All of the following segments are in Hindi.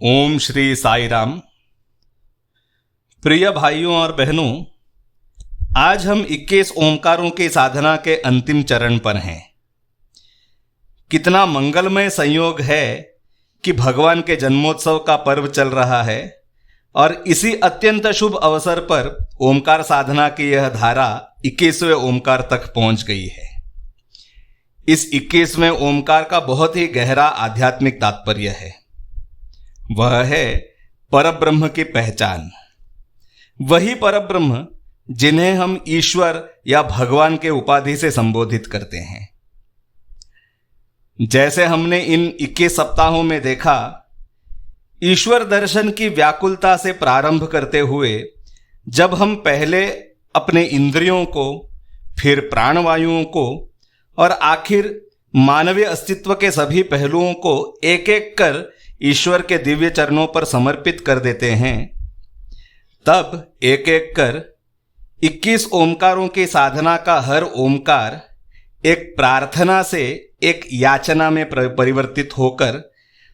ओम श्री साई राम। प्रिय भाइयों और बहनों, आज हम 21 ओंकारों की साधना के अंतिम चरण पर हैं। कितना मंगलमय संयोग है कि भगवान के जन्मोत्सव का पर्व चल रहा है और इसी अत्यंत शुभ अवसर पर ओंकार साधना की यह धारा 21वें ओंकार तक पहुंच गई है। इस 21वें ओंकार का बहुत ही गहरा आध्यात्मिक तात्पर्य है। वह है परब्रह्म की पहचान। वही परब्रह्म जिन्हें हम ईश्वर या भगवान के उपाधि से संबोधित करते हैं। जैसे हमने इन 21 सप्ताहों में देखा, ईश्वर दर्शन की व्याकुलता से प्रारंभ करते हुए जब हम पहले अपने इंद्रियों को, फिर प्राणवायुओं को और आखिर मानवीय अस्तित्व के सभी पहलुओं को एक एक कर ईश्वर के दिव्य चरणों पर समर्पित कर देते हैं, तब एक एक कर 21 ओंकारों की साधना का हर ओंकार एक प्रार्थना से एक याचना में परिवर्तित होकर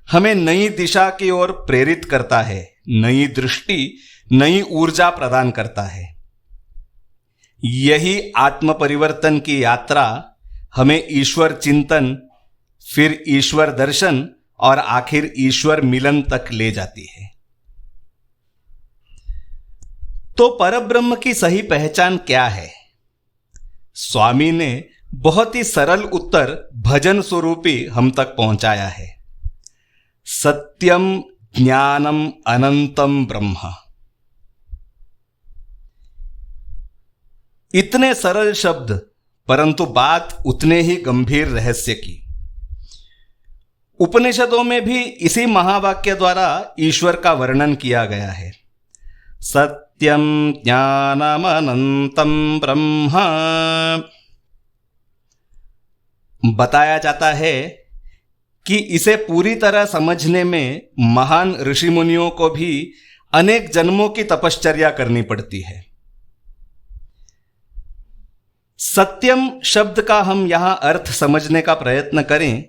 हमें नई दिशा की ओर प्रेरित करता है, नई दृष्टि, नई ऊर्जा प्रदान करता है। यही आत्म परिवर्तन की यात्रा हमें ईश्वर चिंतन, फिर ईश्वर दर्शन और आखिर ईश्वर मिलन तक ले जाती है। तो परब्रह्म की सही पहचान क्या है? स्वामी ने बहुत ही सरल उत्तर भजन स्वरूपी हम तक पहुंचाया है। सत्यम ज्ञानम अनंतम ब्रह्म। इतने सरल शब्द, परंतु बात उतने ही गंभीर रहस्य की। उपनिषदों में भी इसी महावाक्य द्वारा ईश्वर का वर्णन किया गया है। सत्यम ज्ञानम अनंतम ब्रह्म। बताया जाता है कि इसे पूरी तरह समझने में महान ऋषि मुनियों को भी अनेक जन्मों की तपश्चर्या करनी पड़ती है। सत्यम शब्द का हम यहां अर्थ समझने का प्रयत्न करें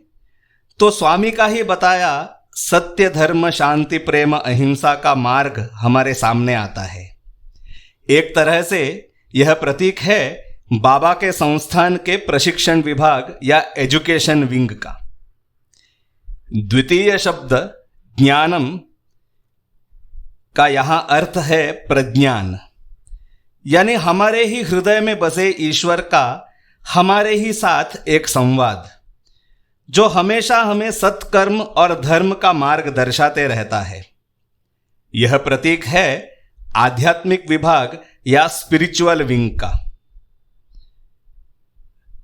तो स्वामी का ही बताया सत्य, धर्म, शांति, प्रेम, अहिंसा का मार्ग हमारे सामने आता है। एक तरह से यह प्रतीक है बाबा के संस्थान के प्रशिक्षण विभाग या एजुकेशन विंग का। द्वितीय शब्द ज्ञानम का यहां अर्थ है प्रज्ञान, यानी हमारे ही हृदय में बसे ईश्वर का हमारे ही साथ एक संवाद, जो हमेशा हमें सत्कर्म और धर्म का मार्ग दर्शाते रहता है। यह प्रतीक है आध्यात्मिक विभाग या स्पिरिचुअल विंग का।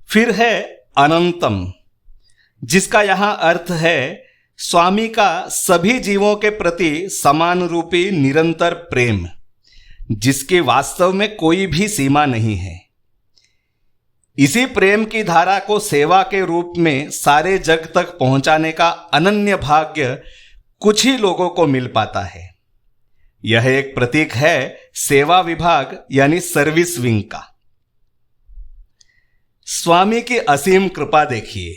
फिर है अनंतम, जिसका यहां अर्थ है स्वामी का सभी जीवों के प्रति समान रूपी निरंतर प्रेम, जिसकी वास्तव में कोई भी सीमा नहीं है। इसी प्रेम की धारा को सेवा के रूप में सारे जग तक पहुंचाने का अनन्य भाग्य कुछ ही लोगों को मिल पाता है। यह एक प्रतीक है सेवा विभाग यानी सर्विस विंग का। स्वामी की असीम कृपा देखिए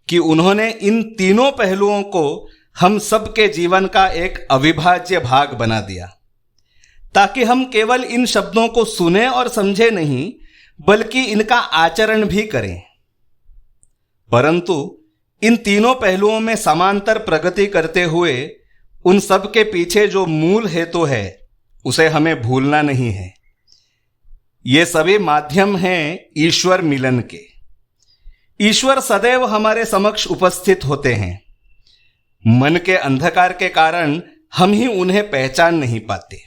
कि उन्होंने इन तीनों पहलुओं को हम सबके जीवन का एक अविभाज्य भाग बना दिया, ताकि हम केवल इन शब्दों को सुने और समझे नहीं, बल्कि इनका आचरण भी करें। परंतु इन तीनों पहलुओं में समांतर प्रगति करते हुए उन सब के पीछे जो मूल हेतु है, उसे हमें भूलना नहीं है। ये सभी माध्यम हैं ईश्वर मिलन के। ईश्वर सदैव हमारे समक्ष उपस्थित होते हैं। मन के अंधकार के कारण हम ही उन्हें पहचान नहीं पाते।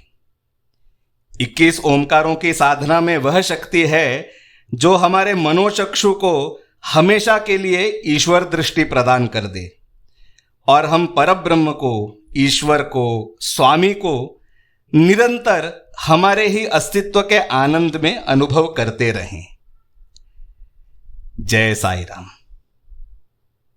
21 ओंकारों की साधना में वह शक्ति है जो हमारे मनोचक्षु को हमेशा के लिए ईश्वर दृष्टि प्रदान कर दे और हम परब्रह्म को, ईश्वर को, स्वामी को निरंतर हमारे ही अस्तित्व के आनंद में अनुभव करते रहें। जय साई राम।